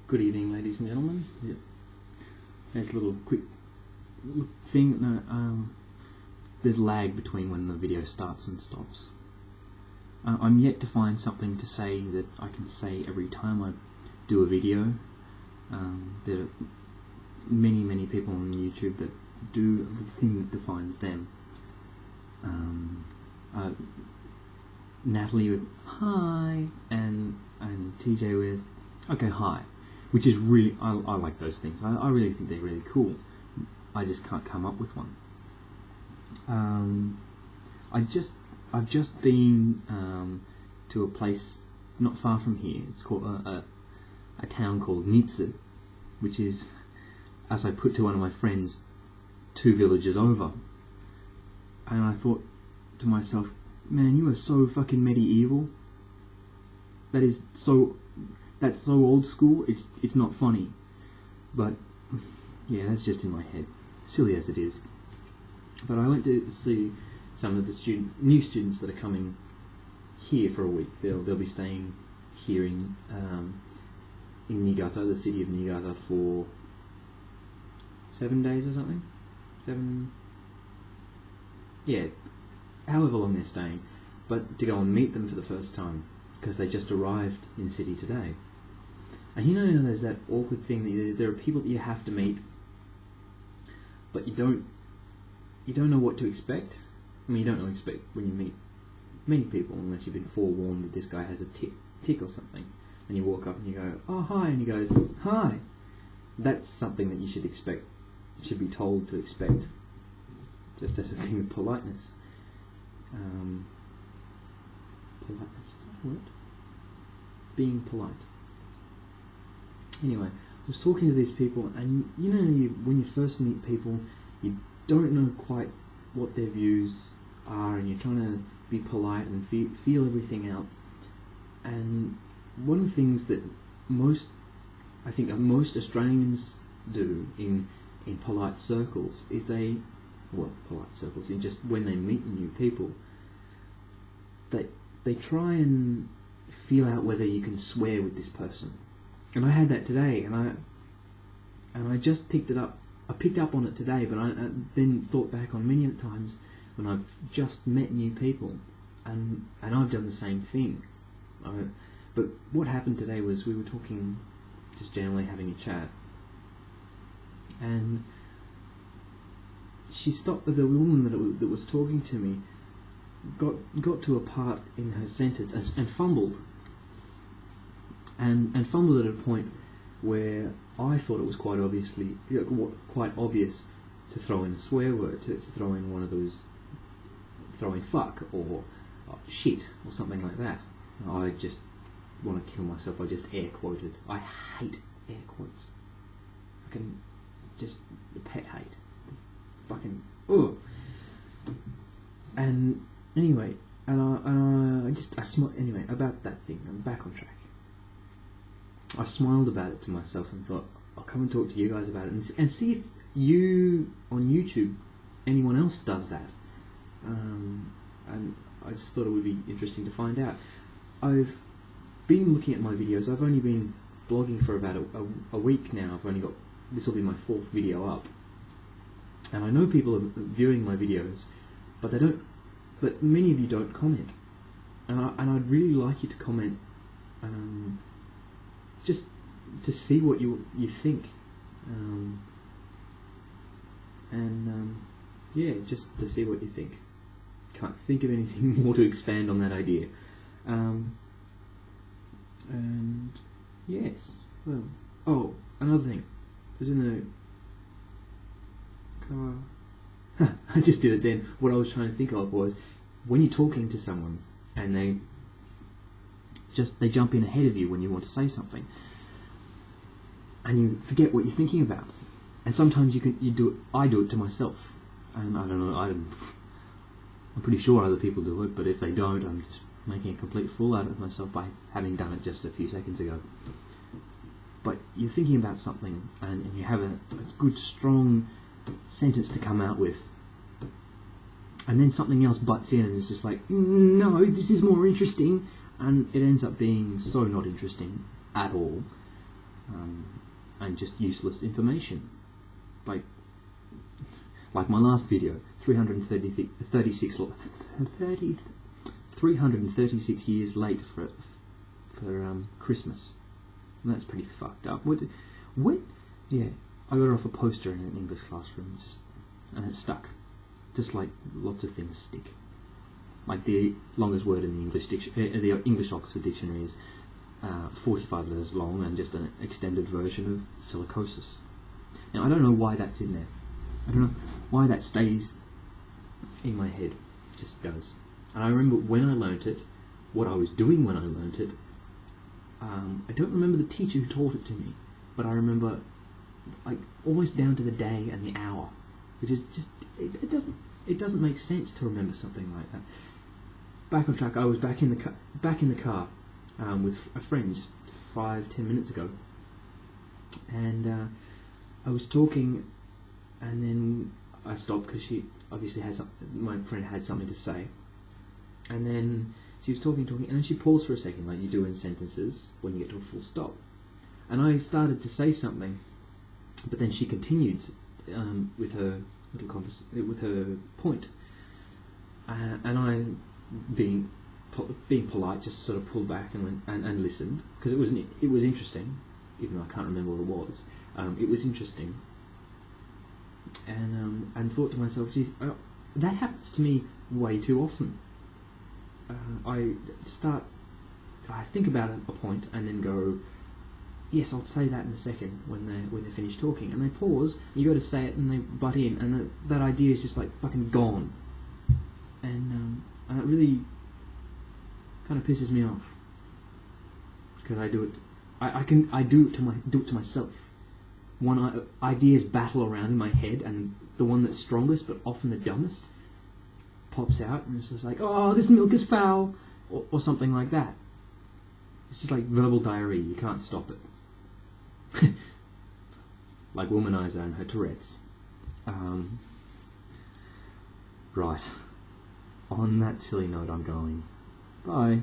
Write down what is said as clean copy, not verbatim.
Good evening, ladies and gentlemen. Yep. There's a little quick thing. There's lag between when the video starts and stops. I'm yet to find something to say that I can say every time I do a video. There are many people on YouTube that do the thing that defines them. Natalie with hi, and TJ with okay hi, which is really, I like those things. I really think they're really cool. I just can't come up with one. I've just been to a place not far from here. It's called a town called Nitze, which is, as I put to one of my friends, 2 villages over. And I thought to myself, man, you are so fucking medieval. That's so old school. It's not funny, but yeah, that's just in my head, silly as it is. But I went to see some of the new students that are coming here for a week. They'll be staying here in Niigata, the city of Niigata, for 7 days or something. However long they're staying, but to go and meet them for the first time, because they just arrived in the city today. And you know, there's that awkward thing that there are people that you have to meet, but you don't know what to expect. I mean, you don't know what to expect when you meet many people, unless you've been forewarned that this guy has a tick or something, and you walk up and you go, oh hi, and he goes, hi. That's something that you should expect, should be told to expect, just as a thing of politeness. Politeness, is that a word? Being polite. Anyway, I was talking to these people, and you know, when you first meet people, you don't know quite what their views are, and you're trying to be polite and feel everything out. And one of the things that most Australians do in polite circles is polite circles, in just when they meet new people, they try and feel out whether you can swear with this person. And I had that today, and I just picked it up. I picked up on it today, but I then thought back on many times when I've just met new people, and I've done the same thing. But what happened today was we were talking, just generally having a chat, and she stopped. The woman that was talking to me got to a part in her sentence and fumbled, and fumbled at a point where I thought it was quite obvious to throw in a swear word, to throw in one of those, throw in fuck or shit or something like that. I just want to kill myself. I just air quoted. I hate air quotes. I can just pet hate. Fucking ugh. And anyway, anyway, about that thing. I'm back on track. I smiled about it to myself and thought, I'll come and talk to you guys about it and see if you on YouTube, anyone else does that. And I just thought it would be interesting to find out. I've been looking at my videos. I've only been blogging for about a week now. This will be my 4th video up. And I know people are viewing my videos, but many of you don't comment. And I'd really like you to comment, just to see what you think, yeah, just to see what you think. Can't think of anything more to expand on that idea. And yes, well, oh, another thing. I was in the car. I just did it then. What I was trying to think of was, when you're talking to someone and they jump in ahead of you when you want to say something, and you forget what you're thinking about. And sometimes you do it. I do it to myself, and I don't know. I'm pretty sure other people do it, but if they don't, I'm just making a complete fool out of myself by having done it just a few seconds ago. But you're thinking about something, and you have a good, strong sentence to come out with, and then something else butts in, and it's just like, no, this is more interesting, and it ends up being so not interesting at all. and just useless information. Like my last video, 336 years late for Christmas. And that's pretty fucked up. Yeah, I got it off a poster in an English classroom, and it stuck. Just like lots of things stick. Like the longest word in the the English Oxford Dictionary is 45 letters long, and just an extended version of silicosis. Now I don't know why that's in there. I don't know why that stays in my head. It just does. And I remember when I learnt it, what I was doing when I learnt it. I don't remember the teacher who taught it to me, but I remember like almost down to the day and the hour, which is just it doesn't make sense to remember something like that. Back on track. I was back in the car with a friend just 5-10 minutes ago, and I was talking, and then I stopped because she obviously my friend had something to say, and then she was talking, and then she paused for a second, like you do in sentences when you get to a full stop. And I started to say something, but then she continued with her with her point, and I, being polite, just sort of pulled back and went and listened, because it was interesting, even though I can't remember what it was. It was interesting, and thought to myself, geez, that happens to me way too often. I think about a point and then go, yes, I'll say that in a second when they finish talking, and they pause. You go to say it and they butt in, and that idea is just like fucking gone, and it really kind of pisses me off, because I do it. I do it to myself. Ideas battle around in my head, and the one that's strongest, but often the dumbest, pops out, and it's just like, oh, this milk is foul, or something like that. It's just like verbal diarrhea. You can't stop it. Like Womanizer and her Tourette's. Right. On that silly note, I'm going. Bye.